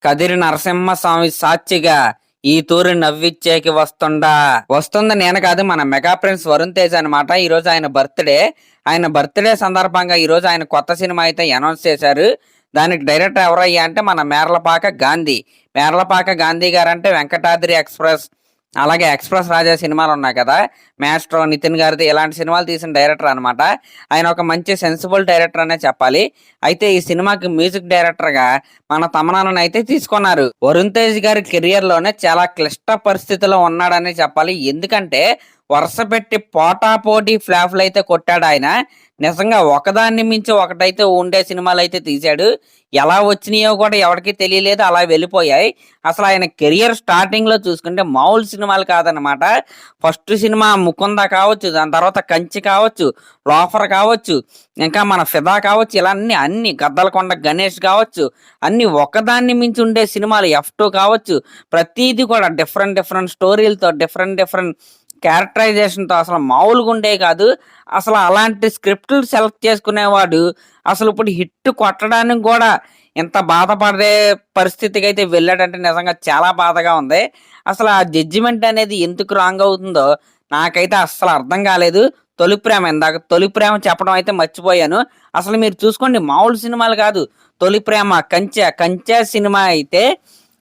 కదిరి నరసింహస్వామి సాక్షిగా ఈ తూరి నవ్విచ్చేకి వస్తుంది నేను కాదు, మన మెగా ప్రిన్స్ వరుణ్ తేజ్ అనమాట. ఈ రోజు ఆయన బర్త్డే సందర్భంగా ఈ రోజు ఆయన కొత్త సినిమా అయితే అనౌన్స్ చేశారు. దానికి డైరెక్టర్ ఎవరయ్యా అంటే మన మేర్లపాక గాంధీ గారు అంటే వెంకటాద్రి ఎక్స్ప్రెస్, అలాగే ఎక్స్ప్రెస్ రాజా సినిమాలు ఉన్నాయి కదా, మాస్ట్రో నితిన్ గారిది, ఇలాంటి సినిమాలు తీసిన డైరెక్టర్ అనమాట. ఆయన ఒక మంచి సెన్సిబుల్ డైరెక్టర్ అనే చెప్పాలి. అయితే ఈ సినిమాకి మ్యూజిక్ డైరెక్టర్ గా మన తమన్నాను అయితే తీసుకున్నారు. వరుణ్ తేజ్ గారి కెరియర్ లోనే చాలా క్లిష్ట పరిస్థితిలో ఉన్నాడని చెప్పాలి. ఎందుకంటే వరుస పెట్టి పోటాపోటీ ఫ్లాప్లు అయితే కొట్టాడు ఆయన. నిజంగా ఒకదాన్ని మించి ఒకటైతే ఉండే సినిమాలు అయితే తీశాడు. ఎలా వచ్చినాయో కూడా ఎవరికి తెలియలేదు, అలా వెళ్ళిపోయాయి. అసలు ఆయన కెరియర్ స్టార్టింగ్ లో చూసుకుంటే మామూలు సినిమాలు కాదనమాట. ఫస్ట్ సినిమా ముకుంద కావచ్చు, దాని తర్వాత కంచి కావచ్చు, లోఫర్ కావచ్చు, ఇంకా మన ఫిదా కావచ్చు, ఇలా అన్ని గద్దలకొండ గణేష్ కావచ్చు, అన్ని ఒకదాన్ని మించి ఉండే సినిమాలు. F2 కావచ్చు, ప్రతిదీ కూడా డిఫరెంట్ స్టోరీలతో డిఫరెంట్ క్యారెక్టరైజేషన్తో అసలు మామూలుగా ఉండే కాదు. అసలు అలాంటి స్క్రిప్ట్లు సెలెక్ట్ చేసుకునేవాడు అసలు ఇప్పుడు హిట్ కొట్టడానికి కూడా ఎంత బాధపడే పరిస్థితికి అయితే వెళ్ళాడంటే నిజంగా చాలా బాధగా ఉంది. అసలు ఆ జడ్జిమెంట్ అనేది ఎందుకు రాంగ్ అవుతుందో నాకైతే అస్సలు అర్థం కాలేదు. తొలి ప్రేమ చెప్పడం అయితే మర్చిపోయాను. అసలు మీరు చూసుకోండి, మామూలు సినిమాలు కాదు. తొలి ప్రేమ, కంచె సినిమా అయితే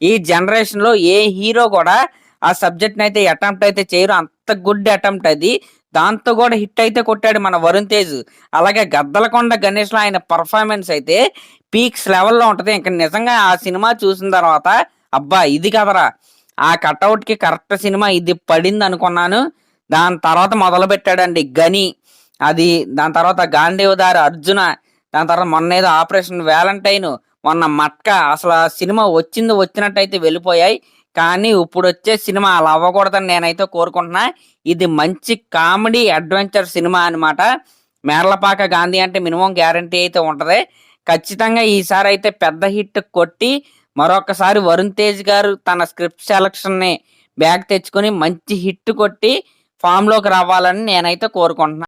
ఈ జనరేషన్ లో ఏ హీరో కూడా ఆ సబ్జెక్ట్ అయితే అటెంప్ట్ అయితే చేయరు. అంత గుడ్ అటెంప్ట్ అది. దాంతో కూడా హిట్ అయితే కొట్టాడు మన వరుణ్ తేజ్. అలాగే గద్దలకొండ గణేష్ లో ఆయన పర్ఫార్మెన్స్ అయితే పీక్స్ లెవెల్లో ఉంటది. ఇంకా నిజంగా ఆ సినిమా చూసిన తర్వాత అబ్బా ఇది కదరా, ఆ కట్అవుట్ కి కరెక్ట్ సినిమా ఇది పడింది అనుకున్నాను. దాని తర్వాత మొదలు పెట్టాడండి గని, అది దాని తర్వాత గాంధీవదారి అర్జున, దాని తర్వాత మొన్న ఏదో ఆపరేషన్ వ్యాలంటైన్, మొన్న మట్కా. అసలు ఆ సినిమా వచ్చినట్టయితే వెళ్ళిపోయాయి. కానీ ఇప్పుడు వచ్చే సినిమా అలా అవ్వకూడదని నేనైతే కోరుకుంటున్నా. ఇది మంచి కామెడీ అడ్వెంచర్ సినిమా అనమాట. మేర్లపాక గాంధీ అంటే మినిమం గ్యారంటీ అయితే ఉంటది. ఖచ్చితంగా ఈసారి అయితే పెద్ద హిట్ కొట్టి మరొకసారి వరుణ్ తేజ్ గారు తన స్క్రిప్ట్ సెలక్షన్ ని బ్యాక్ తెచ్చుకొని మంచి హిట్ కొట్టి ఫామ్ లోకి రావాలని నేనైతే కోరుకుంటున్నాను.